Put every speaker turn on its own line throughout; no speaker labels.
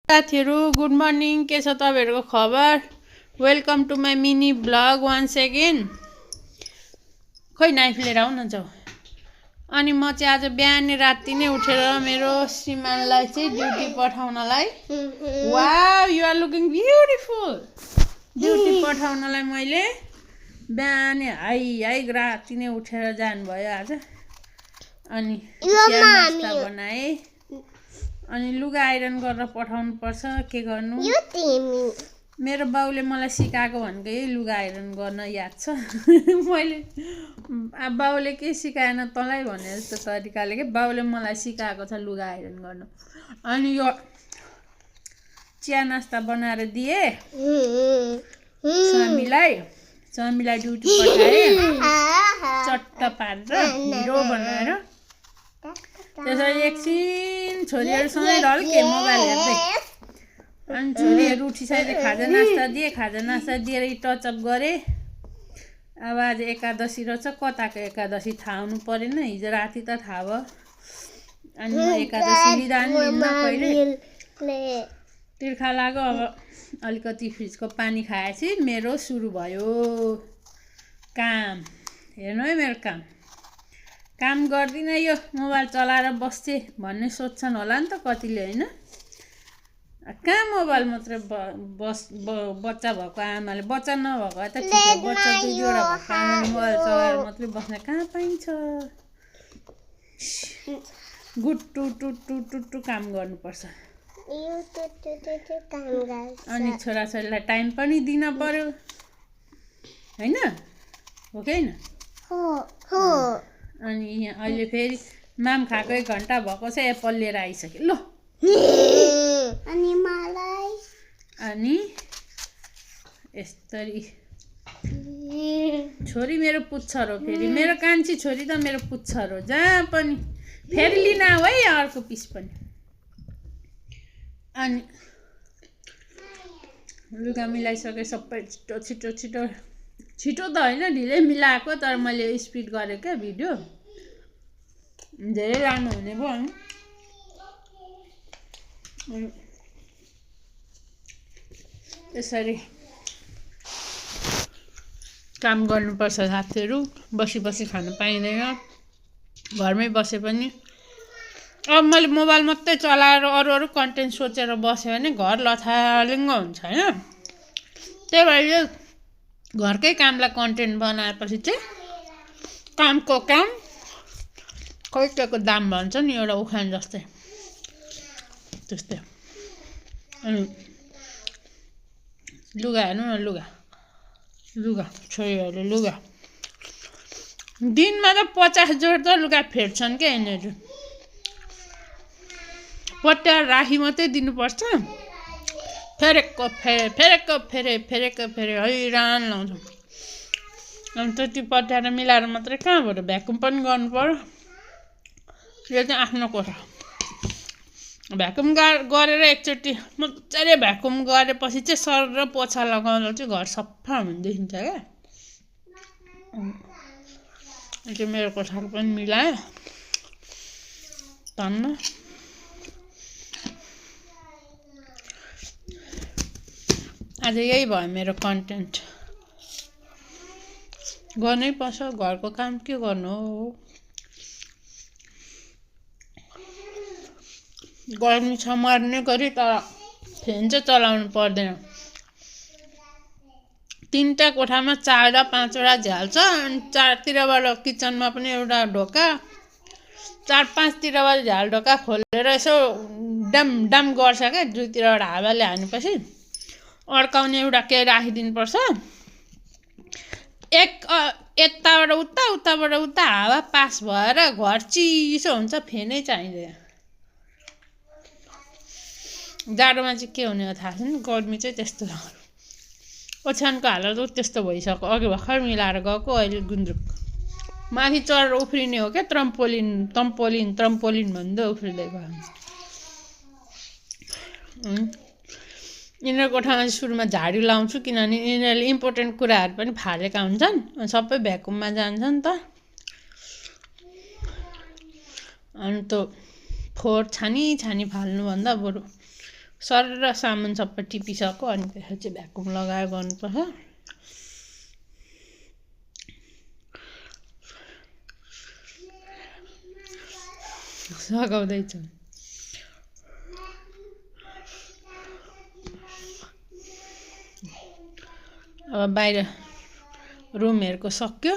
साथीहरु good morning. के छ तपाईहरुको खबर? Welcome to my mini blog once again. खोइ नाइफ लिएर आउ न जाऊ। अनि म चाहिँ आज बिहान राति नै उठेर मेरो श्रीमानलाई चाहिँ ड्युटी पठाउनलाई wow you are looking beautiful duty पठाउनलाई मैले बिहान हाई राति नै उठेर जानुभयो आज। अनि नास्ता बनाए अनि लुगा आइरन गरेर पठाउनु पर्छ। के गर्नु, मेरो बाउले मलाई सिकाएको भनेको यही लुगा आइरन गर्न याद छ। मैले बाउले के सिकाएन तँलाई भने जस्तो तरिकाले के बाउले मलाई सिकाएको छ लुगा आइरन गर्न। अनि यो चिया नास्ता बनाएर दिए स्वामीलाई ड्युटी पठाए चट्ट पारेर हिरो बनाएर। त्यसरी एकछिन छोरीहरूसँगै ढल्के मोबाइल हेर्दै अनि छोरीहरू उठिसकेर खाजा नास्ता दिएर टचअप गरे। अब आज एकादशी रहेछ, कताको एकादशी थाहा हुनु परेन, हिजो राति त थाहा भयो। अनि म एकादशी लिँदा नि लिन्न, कहिले तिर्खा लाग्यो। अब अलिकति फ्रिजको पानी खाएपछि मेरो सुरु भयो काम। हेर्नु है मेरो काम गर्दिनँ, यो मोबाइल चलाएर बस्थे भन्ने सोच्छन् होला नि त कतिले, होइन? कहाँ मोबाइल मात्रै बच्चा भएको आमाले, बच्चा नभएको त ठिक हो, बच्चा दुईवटा भएको आमाले मोबाइल चलाएर मात्रै बस्न कहाँ पाइन्छ? गुट्टु काम गर्नुपर्छ। अनि छोराछोरीलाई टाइम पनि दिन पर्यो, होइन? हो कि होइन? अनि यहाँ अहिले फेरि माम खाएको 1 घन्टा भएको छ, एप्पल लिएर आइसक्यो। ल अनि यस्तरी छोरी मेरो पुच्छर हो। फेरि मेरो कान्छी छोरी त मेरो पुच्छर हो, जहाँ पनि फेरि लिन आऊ है अर्को पिस पनि। अनि लुगा मिलाइसके सबै छिटो त होइन, ढिलै मिलाएको, तर मैले स्पिड गरेँ क्या भिडियो, धेरै लानु हुने भयो। अनि यसरी काम गर्नुपर्छ साथीहरू, बसी खानु पाइँदैन घरमै बसे पनि। अब मैले मोबाइल मात्रै चलाएर अरू कन्टेन्ट सोचेर बस्यो भने घर लथालिङ्ग हुन्छ, होइन? त्यही भएर घरकै कामलाई कन्टेन्ट बनाएपछि चाहिँ कामको काम खैटेको दाम भन्छ नि, एउटा उखान जस्तै त्यस्तै। अनि लुगा हेर्नु न, लुगा छोरीहरूले लुगा दिनमा त 50 जोड त लुगा फेर्छन् क्या यिनीहरू। पट्याएर राखी मात्रै दिनुपर्छ, फेरेको फेरे हैरान लाउँछ। अनि त्यति पट्याएर मिलाएर मात्रै कहाँबाट भ्याकुम पनि गर्नु पर्यो। यो चाहिँ आफ्नो कोठा भ्याकुम गरेर एकचोटि मजाले भ्याकुम गरेपछि चाहिँ सर र पोछा लगाउँदा चाहिँ घर सफा हुने देखिन्छ क्या। त्यो मेरो कोठाको पनि मिलायो धन्न। आज यही भयो मेरो कन्टेन्ट, गर्नै पर्छ घरको काम, के गर्नु हो। गर्मी छ मर्ने गरी, तर फ्यान चाहिँ चलाउनु पर्दैन। 3टा कोठामा 4 र 5वटा झ्याल छ, अनि 4तिरबाट किचनमा पनि एउटा ढोका, 4-5तिरबाट झ्याल ढोका खोलेर यसो डम गर्छ क्या। 2तिरबाट हावाले हानेपछि अड्काउने एउटा केही राखिदिनुपर्छ। यताबाट उताबाट उता हावा पास भएर घर चिसो हुन्छ, फेनै चाहिँदैन। जाडोमा चाहिँ के हुने हो थाहा छैन, गर्मी चाहिँ त्यस्तो छ। ओछ्यानको हालत त्यस्तो भइसक्यो, अघि भर्खर मिलाएर गएको, अहिले गुन्द्रुक माथि चढेर उफ्रिने हो क्या। ट्रम्पोलिन भन्दै उफ्रिँदै गयो। यिनीहरू कोठामा चाहिँ सुरुमा झाडु लाउँछु, किनभने यिनीहरूले इम्पोर्टेन्ट कुराहरू पनि फालेका हुन्छन्, सबै भ्याकुममा जान्छन् त। अनि त फोहोर छानी फाल्नुभन्दा बरु सर र सामुन सबै टिपिसक्यो अनि त्यसपछि चाहिँ भ्याकुम लगाएर गर्नुपर्छ। सघाउँदैछ। अब बाहिर रुमहरूको सक्यो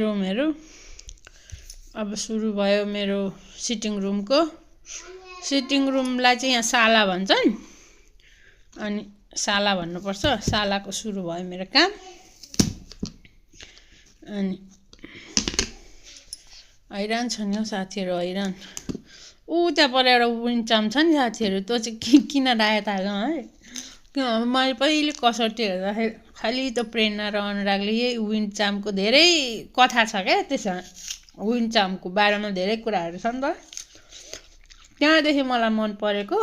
रुमहरू। अब सुरु भयो मेरो सिटिङ रुमको। सिटिङ रुमलाई चाहिँ यहाँ साला भन्छन् अनि साला भन्नुपर्छ। सालाको सुरु भयो मेरो काम। अनि हैरान छन् यो साथीहरू, हैरान। त्यहाँ पर एउटा विन्ड चाम छ नि साथीहरू, त्यो चाहिँ किन राखेको थाहा छ है? किनभने मैले पहिले कसरी हेर्दाखेरि खालि त्यो प्रेरणा र अनुरागले यही विन्ड चामको धेरै कथा छ क्या। त्यसमा विन्ड चामको बारेमा धेरै कुराहरू छ नि त। त्यहाँदेखि मलाई मन परेको।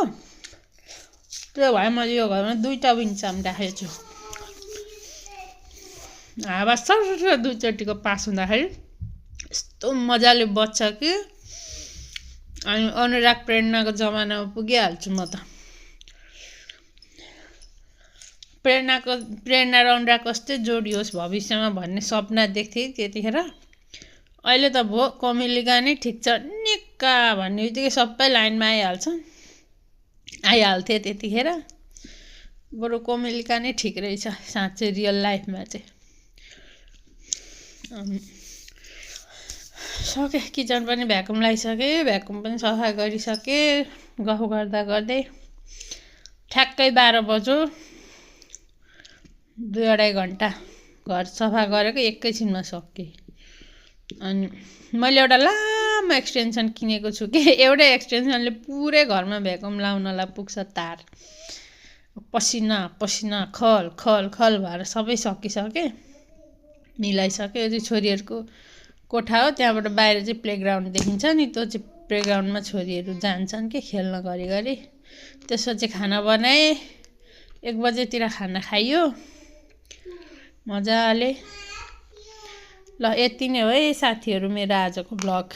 त्यो भए मैले यो घरमा 2टा विन्ड चाम राखेको छु। हावा सर दुईचोटिको पास हुँदाखेरि यस्तो मजाले बज्छ कि। अनि अनुराग प्रेरणाको जमानामा पुगिहाल्छु म त। प्रेरणा र अनुराग कस्तै जोडी होस् भविष्यमा भन्ने सपना देख्थेँ त्यतिखेर। अहिले त भो कमेलिका नै ठिक छ, निक्का भन्ने बित्तिकै सबै लाइनमा आइहाल्थे त्यतिखेर। बरु कमेलिका नै ठिक रहेछ साँच्चै रियल लाइफमा चाहिँ। सके किचन पनि भ्याकुम लगाइसकेँ, भ्याकुम पनि सफा गरिसकेँ। गफ गर्दा गर्दै ठ्याक्कै 12 बज्यो। 2-2.5 घन्टा घर सफा गरेको एकैछिनमा सकेँ। अनि मैले एउटा लामो एक्सटेन्सन किनेको छु कि एउटै एक्सटेन्सनले पुरै घरमा भ्याकुम लाउनलाई पुग्छ तार। पसिना पसिना खल खल खल भएर सबै सकिसकेँ, मिलाइसकेँ। यो चाहिँ छोरीहरूको कोठा हो। त्यहाँबाट बाहिर चाहिँ प्लेग्राउन्ड देखिन्छ नि, त्यो चाहिँ प्लेग्राउन्डमा छोरीहरू जान्छन् कि खेल्न घरिघरि। त्यसपछि खाना बनाएँ। 1 बजेतिर खाना खाइयो मजाले। ल यति नै हो है साथीहरू मेरो आजको भ्लग।